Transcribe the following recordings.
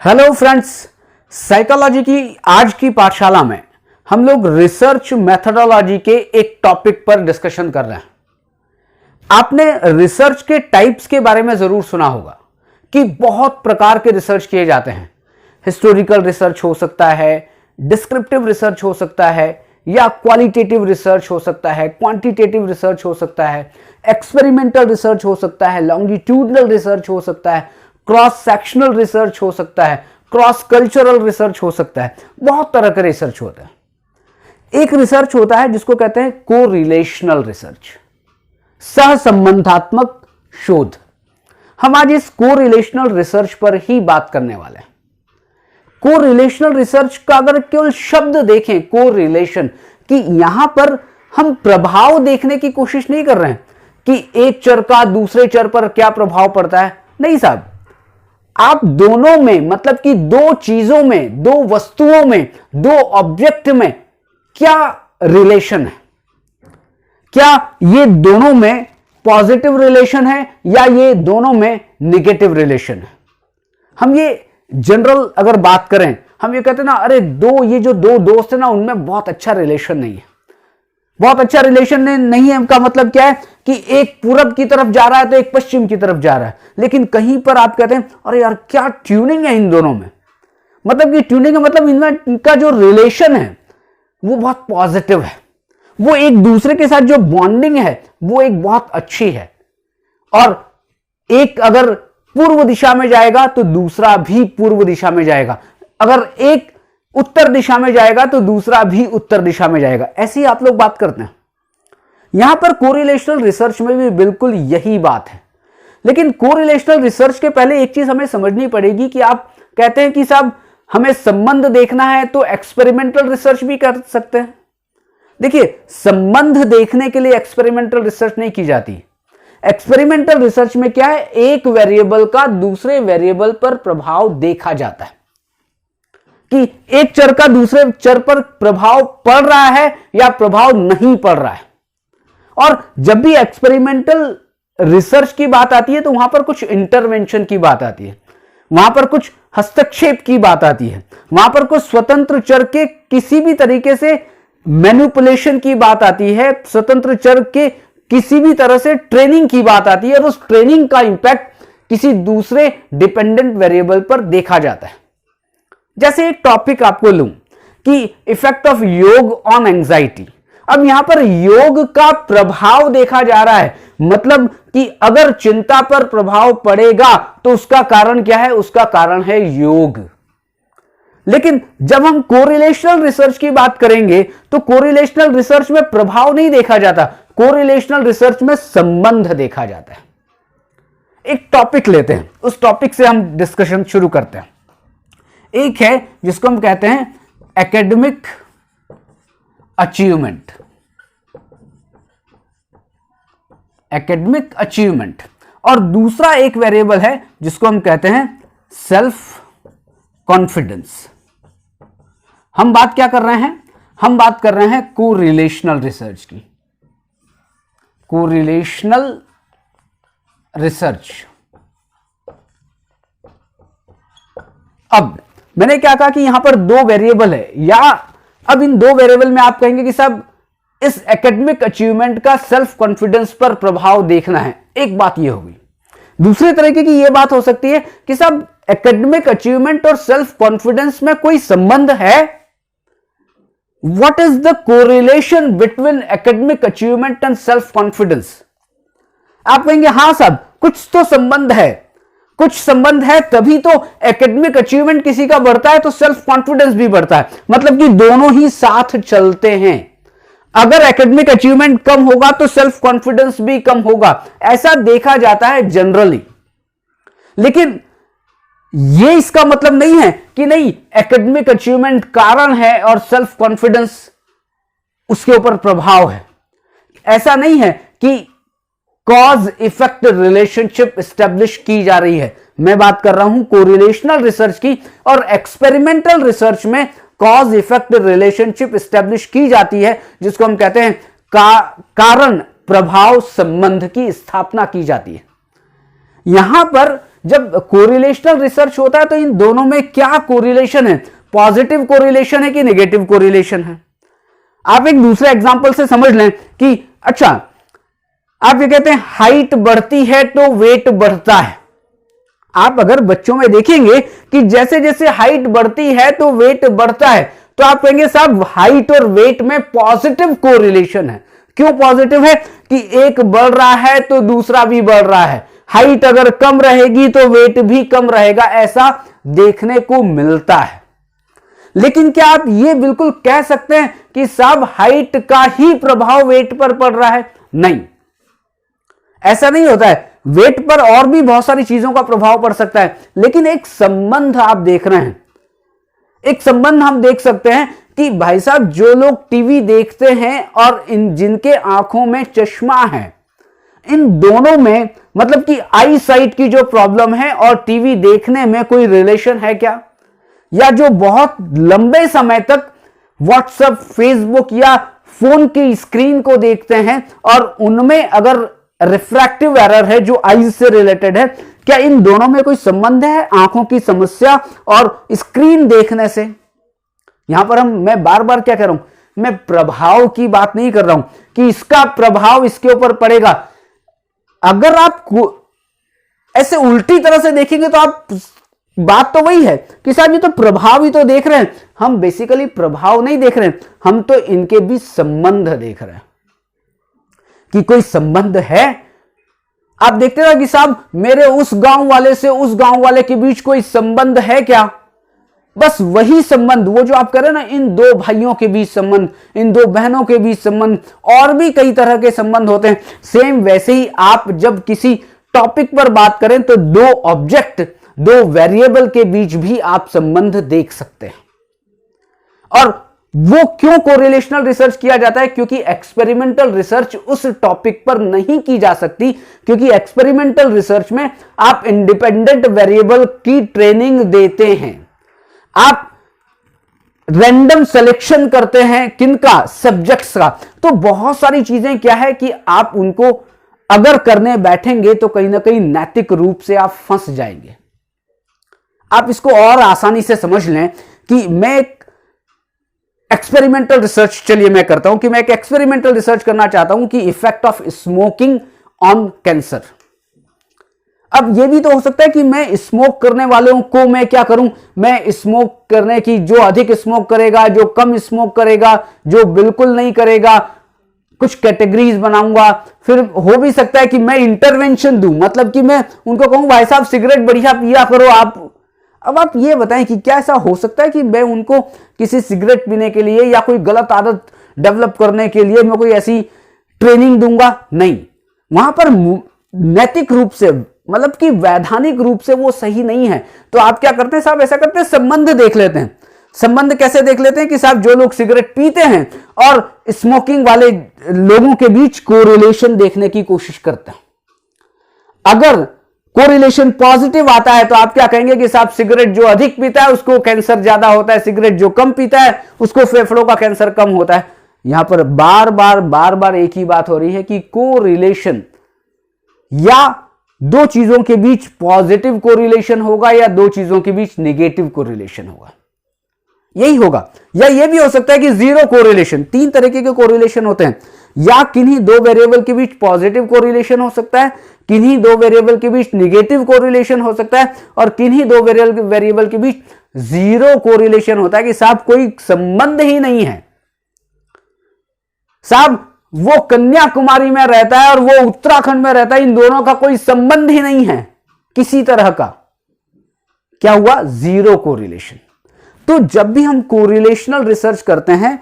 Hello friends, psychology की आज की पाठशाला में हम लोग रिसर्च मेथोडोलॉजी के एक टॉपिक पर डिस्कशन कर रहे हैं। आपने रिसर्च के टाइप्स के बारे में जरूर सुना होगा कि बहुत प्रकार के रिसर्च किए जाते हैं। हिस्टोरिकल रिसर्च हो सकता है, डिस्क्रिप्टिव रिसर्च हो सकता है, या क्वालिटेटिव रिसर्च हो सकता है, क्वांटिटेटिव रिसर्च हो सकता है, एक्सपेरिमेंटल रिसर्च हो सकता है, लॉन्गिट्यूडनल रिसर्च हो सकता है, क्रॉस सेक्शनल रिसर्च हो सकता है, क्रॉस कल्चरल रिसर्च हो सकता है। बहुत तरह का रिसर्च होता है। एक रिसर्च होता है जिसको कहते हैं कोरिलेशनल रिसर्च, सहसंबंधात्मक शोध। हम आज इस कोरिलेशनल रिसर्च पर ही बात करने वाले हैं। कोरिलेशनल रिसर्च का अगर केवल शब्द देखें कोरिलेशन, कि यहां पर हम प्रभाव देखने की कोशिश नहीं कर रहे हैं कि एक चर का दूसरे चर पर क्या प्रभाव पड़ता है। नहीं साहब, आप दोनों में, मतलब कि दो चीजों में, दो वस्तुओं में, दो ऑब्जेक्ट में क्या रिलेशन है, क्या ये दोनों में पॉजिटिव रिलेशन है या ये दोनों में निगेटिव रिलेशन है। हम ये जनरल अगर बात करें, हम ये कहते हैं ना, अरे ये जो दो दोस्त है ना, उनमें बहुत अच्छा रिलेशन नहीं है। बहुत अच्छा रिलेशन नहीं है का मतलब क्या है कि एक पूरब की तरफ जा रहा है तो एक पश्चिम की तरफ जा रहा है, लेकिन कहीं पर आप कहते हैं अरे यार क्या ट्यूनिंग है इन दोनों में। मतलब कि ट्यूनिंग है, मतलब इनका जो रिलेशन है वो बहुत पॉजिटिव है, वो एक दूसरे के साथ जो बॉन्डिंग है वो एक बहुत अच्छी है। और एक अगर पूर्व दिशा में जाएगा तो दूसरा भी पूर्व दिशा में जाएगा, अगर एक उत्तर दिशा में जाएगा तो दूसरा भी उत्तर दिशा में जाएगा। ऐसी ही आप लोग बात करते हैं। यहां पर कोरिलेशनल रिसर्च में भी बिल्कुल यही बात है। लेकिन कोरिलेशनल रिसर्च के पहले एक चीज हमें समझनी पड़ेगी कि आप कहते हैं कि साहब हमें संबंध देखना है तो एक्सपेरिमेंटल रिसर्च भी कर सकते हैं। देखिए, संबंध देखने के लिए एक्सपेरिमेंटल रिसर्च नहीं की जाती। एक्सपेरिमेंटल रिसर्च में क्या है, एक वेरिएबल का दूसरे वेरिएबल पर प्रभाव देखा जाता है कि एक चर का दूसरे चर पर प्रभाव पड़ रहा है या प्रभाव नहीं पड़ रहा है। और जब भी एक्सपेरिमेंटल रिसर्च की बात आती है तो वहां पर कुछ इंटरवेंशन की बात आती है, वहां पर कुछ हस्तक्षेप की बात आती है, वहां पर कुछ स्वतंत्र चर के किसी भी तरीके से मैनिपुलेशन की बात आती है, स्वतंत्र चर के किसी भी तरह से ट्रेनिंग की बात आती है, और उस ट्रेनिंग का इंपैक्ट किसी दूसरे डिपेंडेंट वेरिएबल पर देखा जाता है। जैसे एक टॉपिक आपको लूं कि इफेक्ट ऑफ योग ऑन एंजाइटी। अब यहां पर योग का प्रभाव देखा जा रहा है, मतलब कि अगर चिंता पर प्रभाव पड़ेगा तो उसका कारण क्या है, उसका कारण है योग। लेकिन जब हम कोरिलेशनल रिसर्च की बात करेंगे तो कोरिलेशनल रिसर्च में प्रभाव नहीं देखा जाता, कोरिलेशनल रिसर्च में संबंध देखा जाता है। एक टॉपिक लेते हैं, उस टॉपिक से हम डिस्कशन शुरू करते हैं। एक है जिसको हम कहते हैं एकेडमिक अचीवमेंट। एकेडमिक अचीवमेंट, और दूसरा एक वेरिएबल है जिसको हम कहते हैं सेल्फ कॉन्फिडेंस। हम बात क्या कर रहे हैं, हम बात कर रहे हैं कोरिलेशनल रिसर्च की। Correlational research. अब मैंने क्या कहा कि यहां पर दो वेरिएबल है, या अब इन दो वेरिएबल में आप कहेंगे कि साहब इस एकेडमिक अचीवमेंट का सेल्फ कॉन्फिडेंस पर प्रभाव देखना है। एक बात यह होगी। दूसरे तरीके की यह बात हो सकती है कि साहब एकेडमिक अचीवमेंट और सेल्फ कॉन्फिडेंस में कोई संबंध है। What is the correlation between academic achievement and self confidence. आप कहेंगे हां साहब कुछ तो संबंध है, कुछ संबंध है, तभी तो एकेडमिक अचीवमेंट किसी का बढ़ता है तो सेल्फ कॉन्फिडेंस भी बढ़ता है, मतलब कि दोनों ही साथ चलते हैं। अगर एकेडमिक अचीवमेंट कम होगा तो सेल्फ कॉन्फिडेंस भी कम होगा, ऐसा देखा जाता है जनरली। लेकिन यह इसका मतलब नहीं है कि नहीं एकेडमिक अचीवमेंट कारण है और सेल्फ कॉन्फिडेंस उसके ऊपर प्रभाव है। ऐसा नहीं है कि कॉज इफेक्ट रिलेशनशिप एस्टेब्लिश की जा रही है। मैं बात कर रहा हूं कोरिलेशनल रिसर्च की, और एक्सपेरिमेंटल रिसर्च में कॉज इफेक्ट रिलेशनशिप एस्टेब्लिश की जाती है, जिसको हम कहते हैं कारण प्रभाव संबंध की स्थापना की जाती है। यहां पर जब कोरिलेशनल रिसर्च होता है तो इन दोनों में क्या कोरिलेशन है, पॉजिटिव कोरिलेशन है कि नेगेटिव कोरिलेशन है। आप एक दूसरे एग्जांपल से समझ लें कि अच्छा, आप ये कहते हैं हाइट बढ़ती है तो वेट बढ़ता है। आप अगर बच्चों में देखेंगे कि जैसे जैसे हाइट बढ़ती है तो वेट बढ़ता है, तो आप कहेंगे साहब हाइट और वेट में पॉजिटिव कोरिलेशन है। क्यों पॉजिटिव है? कि एक बढ़ रहा है तो दूसरा भी बढ़ रहा है, हाइट अगर कम रहेगी तो वेट भी कम रहेगा, ऐसा देखने को मिलता है। लेकिन क्या आप ये बिल्कुल कह सकते हैं कि साहब हाइट का ही प्रभाव वेट पर पड़ रहा है? नहीं, ऐसा नहीं होता है। वेट पर और भी बहुत सारी चीजों का प्रभाव पड़ सकता है, लेकिन एक संबंध आप देख रहे हैं, एक संबंध हम देख सकते हैं कि भाई साहब जो लोग टीवी देखते हैं और जिनके आंखों में चश्मा है, इन दोनों में मतलब कि आई साइट की जो प्रॉब्लम है और टीवी देखने में कोई रिलेशन है क्या? या जो बहुत लंबे समय तक व्हाट्सएप, फेसबुक या फोन की स्क्रीन को देखते हैं और उनमें अगर रिफ्रैक्टिव एरर है जो आईज से रिलेटेड है, क्या इन दोनों में कोई संबंध है आंखों की समस्या और स्क्रीन देखने से? यहां पर मैं बार बार क्या कह रहा हूं, मैं प्रभाव की बात नहीं कर रहा हूं कि इसका प्रभाव इसके ऊपर पड़ेगा। अगर आप ऐसे उल्टी तरह से देखेंगे तो आप बात तो वही है कि साहब ये तो प्रभाव ही तो देख रहे हैं। हम बेसिकली प्रभाव नहीं देख रहे हैं, हम तो इनके बीच संबंध देख रहे हैं कि कोई संबंध है। आप देखते रहो कि साहब मेरे उस गांव वाले से उस गांव वाले के बीच कोई संबंध है क्या? बस वही संबंध, वो जो आप करें ना, इन दो भाइयों के बीच संबंध, इन दो बहनों के बीच संबंध, और भी कई तरह के संबंध होते हैं। सेम वैसे ही आप जब किसी टॉपिक पर बात करें तो दो ऑब्जेक्ट, दो वेरिएबल के बीच भी आप संबंध देख सकते हैं। और वो क्यों कोरिलेशनल रिसर्च किया जाता है? क्योंकि एक्सपेरिमेंटल रिसर्च उस टॉपिक पर नहीं की जा सकती, क्योंकि एक्सपेरिमेंटल रिसर्च में आप इंडिपेंडेंट वेरिएबल की ट्रेनिंग देते हैं, आप रैंडम सिलेक्शन करते हैं, किनका? सब्जेक्ट्स का। तो बहुत सारी चीजें क्या है कि आप उनको अगर करने बैठेंगे तो कहीं ना कहीं नैतिक रूप से आप फंस जाएंगे। आप इसको और आसानी से समझ लें कि मैं एक एक्सपेरिमेंटल रिसर्च, चलिए मैं करता हूं कि मैं एक एक्सपेरिमेंटल रिसर्च करना चाहता हूं कि effect of smoking on cancer. अब यह भी तो हो सकता है कि मैं स्मोक करने वालों को मैं क्या करूं, मैं स्मोक करने की, जो अधिक स्मोक करेगा, जो कम स्मोक करेगा, जो बिल्कुल नहीं करेगा, कुछ कैटेगरीज बनाऊंगा। फिर हो भी सकता है कि मैं इंटरवेंशन दूं, मतलब कि मैं उनको कहूं भाई साहब सिगरेट बढ़िया पिया करो आप। अब आप ये बताएं कि क्या ऐसा हो सकता है कि मैं उनको किसी सिगरेट पीने के लिए या कोई गलत आदत डेवलप करने के लिए मैं कोई ऐसी ट्रेनिंग दूंगा? नहीं, वहां पर नैतिक रूप से, मतलब कि वैधानिक रूप से वो सही नहीं है। तो आप क्या करते हैं साहब, ऐसा करते हैं संबंध देख लेते हैं। संबंध कैसे देख लेते हैं कि साहब जो लोग सिगरेट पीते हैं और स्मोकिंग वाले लोगों के बीच कोरिलेशन देखने की कोशिश करते हैं। अगर कोरिलेशन पॉजिटिव आता है तो आप क्या कहेंगे कि साहब सिगरेट जो अधिक पीता है उसको कैंसर ज्यादा होता है, सिगरेट जो कम पीता है उसको फेफड़ों का कैंसर कम होता है। यहां पर बार बार एक ही बात हो रही है कि कोरिलेशन, या दो चीजों के बीच पॉजिटिव कोरिलेशन होगा या दो चीजों के बीच नेगेटिव कोरिलेशन होगा, यही होगा। या यह भी हो सकता है कि जीरो कोरिलेशन। तीन तरीके के कोरिलेशन होते हैं, या किन्हीं दो वेरिएबल के बीच पॉजिटिव कोरिलेशन हो सकता है, किन्हीं दो वेरिएबल के बीच नेगेटिव कोरिलेशन हो सकता है, और किन्हीं दो वेरिएबल के बीच जीरो कोरिलेशन होता है कि साहब कोई संबंध ही नहीं है। साहब वो कन्याकुमारी में रहता है और वो उत्तराखंड में रहता है, इन दोनों का कोई संबंध ही नहीं है किसी तरह का। क्या हुआ? Zero correlation. तो जब भी हम कोरिलेशनल रिसर्च करते हैं,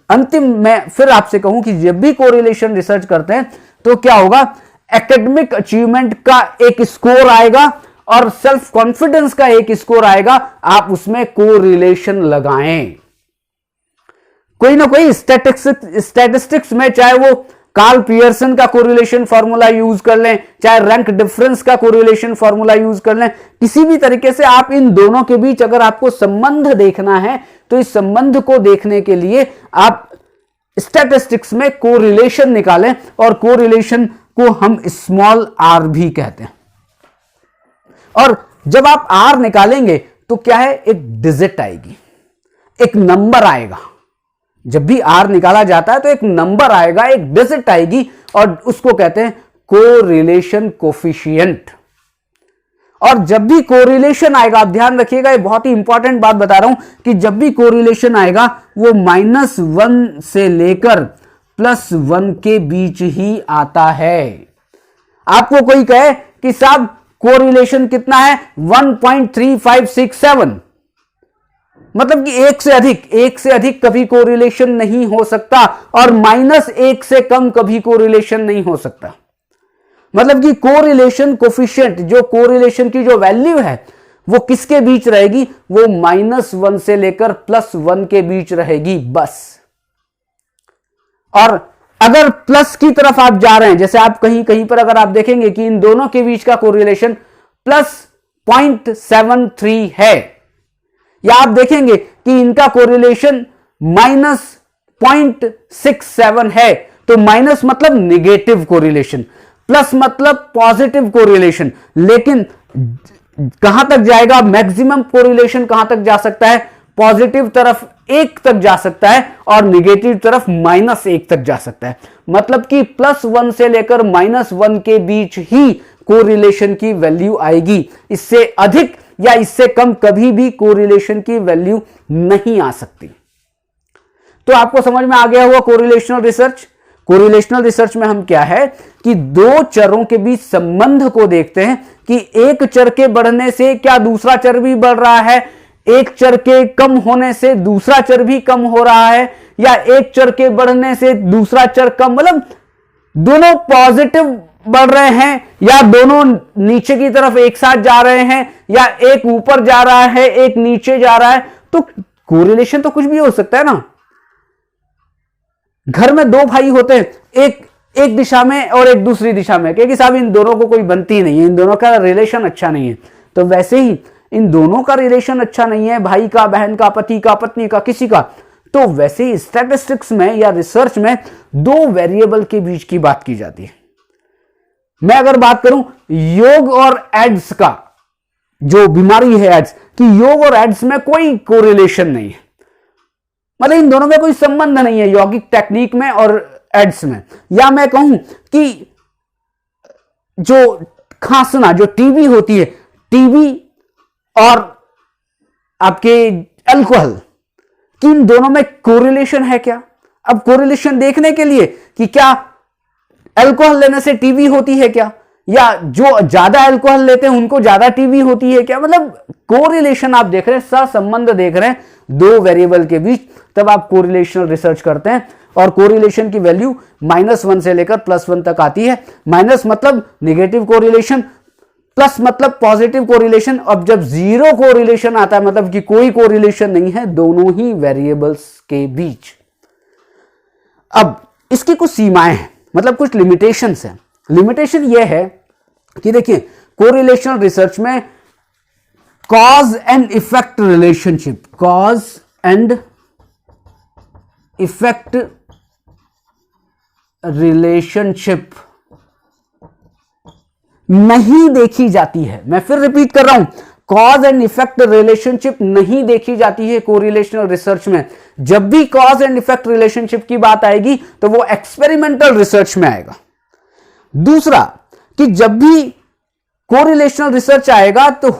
अंतिम मैं फिर आपसे कहूं कि जब भी कोरिलेशन रिसर्च करते हैं तो क्या होगा, एकेडमिक अचीवमेंट का एक स्कोर आएगा और सेल्फ कॉन्फिडेंस का एक स्कोर आएगा। आप उसमें कोरिलेशन लगाएं, कोई ना कोई स्टैटिस्टिक्स में, चाहे वो कार्ल पियर्सन का कोरिलेशन फॉर्मूला यूज कर लें, चाहे रैंक डिफरेंस का कोरिलेशन फॉर्मूला यूज कर लें, किसी भी तरीके से आप इन दोनों के बीच अगर आपको संबंध देखना है तो इस संबंध को देखने के लिए आप स्टैटिस्टिक्स में कोरिलेशन निकालें, और कोरिलेशन को हम स्मॉल आर भी कहते हैं। और जब आप R निकालेंगे तो क्या है, एक डिजिट आएगी, एक नंबर आएगा। जब भी R निकाला जाता है तो एक नंबर आएगा, एक डिजिट आएगी, और उसको कहते हैं कोरिलेशन कोफिशिएंट। और जब भी कोरिलेशन आएगा, आप ध्यान रखिएगा, ये बहुत ही इंपॉर्टेंट बात बता रहा हूं कि जब भी कोरिलेशन आएगा वो -1 से लेकर +1 के बीच ही आता है। आपको कोई कहे कि साहब कोरिलेशन कितना है, 1.3567, मतलब कि एक से अधिक कभी कोरिलेशन नहीं हो सकता, और -1 से कम कभी कोरिलेशन नहीं हो सकता। मतलब कि कोरिलेशन कोफिशिएंट, जो कोरिलेशन की जो वैल्यू है वो किसके बीच रहेगी, वो -1 से लेकर +1 के बीच रहेगी बस। और अगर प्लस की तरफ आप जा रहे हैं, जैसे आप कहीं कहीं पर अगर आप देखेंगे कि इन दोनों के बीच का कोरिलेशन +0.73 है, या आप देखेंगे कि इनका कोरिलेशन -0.67 है, तो माइनस मतलब नेगेटिव कोरिलेशन, प्लस मतलब पॉजिटिव कोरिलेशन। लेकिन कहां तक जाएगा, मैक्सिमम कोरिलेशन कहां तक जा सकता है, पॉजिटिव तरफ 1 तक जा सकता है और नेगेटिव तरफ -1 तक जा सकता है। मतलब कि +1 से लेकर -1 के बीच ही कोरिलेशन की वैल्यू आएगी, इससे अधिक या इससे कम कभी भी कोरिलेशन की वैल्यू नहीं आ सकती। तो आपको समझ में आ गया होगा कोरिलेशनल रिसर्च। कोरिलेशनल रिसर्च में हम क्या है कि दो चरों के बीच संबंध को देखते हैं कि एक चर के बढ़ने से क्या दूसरा चर भी बढ़ रहा है, एक चर के कम होने से दूसरा चर भी कम हो रहा है, या एक चर के बढ़ने से दूसरा चर कम, मतलब दोनों पॉजिटिव बढ़ रहे हैं या दोनों नीचे की तरफ एक साथ जा रहे हैं, या एक ऊपर जा रहा है एक नीचे जा रहा है। तो कोरिलेशन तो कुछ भी हो सकता है ना। घर में दो भाई होते हैं, एक दिशा में और एक दूसरी दिशा में, क्योंकि साहब इन दोनों को कोई बनती नहीं है, इन दोनों का रिलेशन अच्छा नहीं है। तो वैसे ही इन दोनों का रिलेशन अच्छा नहीं है, भाई का, बहन का, पति का, पत्नी का, किसी का। तो वैसे ही स्टैटिस्टिक्स में या रिसर्च में दो वेरिएबल के बीच की बात की जाती है। मैं अगर बात करूं योग और एड्स का, जो बीमारी है एड्स की, योग और एड्स में कोई कोरिलेशन नहीं है, मतलब इन दोनों में कोई संबंध नहीं है यौगिक टेक्निक में और एड्स में। या मैं कहूं कि जो खांसना, जो टीबी होती है, टीबी और आपके अल्कोहल कि इन दोनों में कोरिलेशन है क्या। अब कोरिलेशन देखने के लिए कि क्या अल्कोहल लेने से टीबी होती है क्या, या जो ज्यादा अल्कोहल लेते हैं उनको ज्यादा टीबी होती है क्या, मतलब कोरिलेशन आप देख रहे हैं, सहसंबंध देख रहे हैं दो वेरिएबल के बीच, तब आप कोरिलेशनल रिसर्च करते हैं। और कोरिलेशन की वैल्यू -1 से लेकर +1 तक आती है। माइनस मतलब नेगेटिव कोरिलेशन, प्लस मतलब पॉजिटिव कोरिलेशन। अब जब जीरो कोरिलेशन आता है मतलब कि कोई कोरिलेशन नहीं है दोनों ही वेरिएबल्स के बीच। अब इसकी कुछ सीमाएं हैं, मतलब कुछ लिमिटेशंस हैं। लिमिटेशन यह है कि देखिए कोरिलेशनल रिसर्च में cause and effect relationship, cause and effect relationship नहीं देखी जाती है। मैं फिर रिपीट कर रहा हूं, कॉज एंड इफेक्ट रिलेशनशिप नहीं देखी जाती है कोरिलेशनल रिसर्च में। जब भी कॉज एंड इफेक्ट रिलेशनशिप की बात आएगी तो वो एक्सपेरिमेंटल रिसर्च में आएगा। दूसरा कि जब भी कोरिलेशनल रिसर्च आएगा तो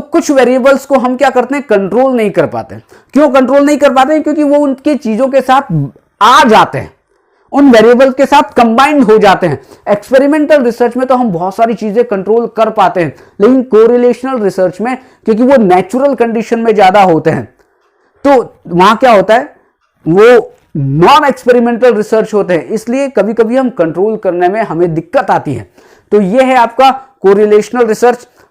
कुछ वेरिएबल्स को हम क्या करते हैं, कंट्रोल नहीं कर पाते। क्यों कंट्रोल नहीं कर पाते हैं? क्योंकि वो उनके चीजों के साथ आ जाते हैं, उन वेरिएबल के साथ कंबाइंड हो जाते हैं। एक्सपेरिमेंटल रिसर्च में तो हम बहुत सारी चीजें कंट्रोल कर पाते हैं, लेकिन कोरिलेशनल रिसर्च में क्योंकि वो नेचुरल कंडीशन में ज्यादा होते हैं तो वहां क्या होता है, वो नॉन एक्सपेरिमेंटल रिसर्च होते हैं, इसलिए कभी कभी हम कंट्रोल करने में हमें दिक्कत आती है। तो ये है आपका कोरिलेशनल रिसर्च।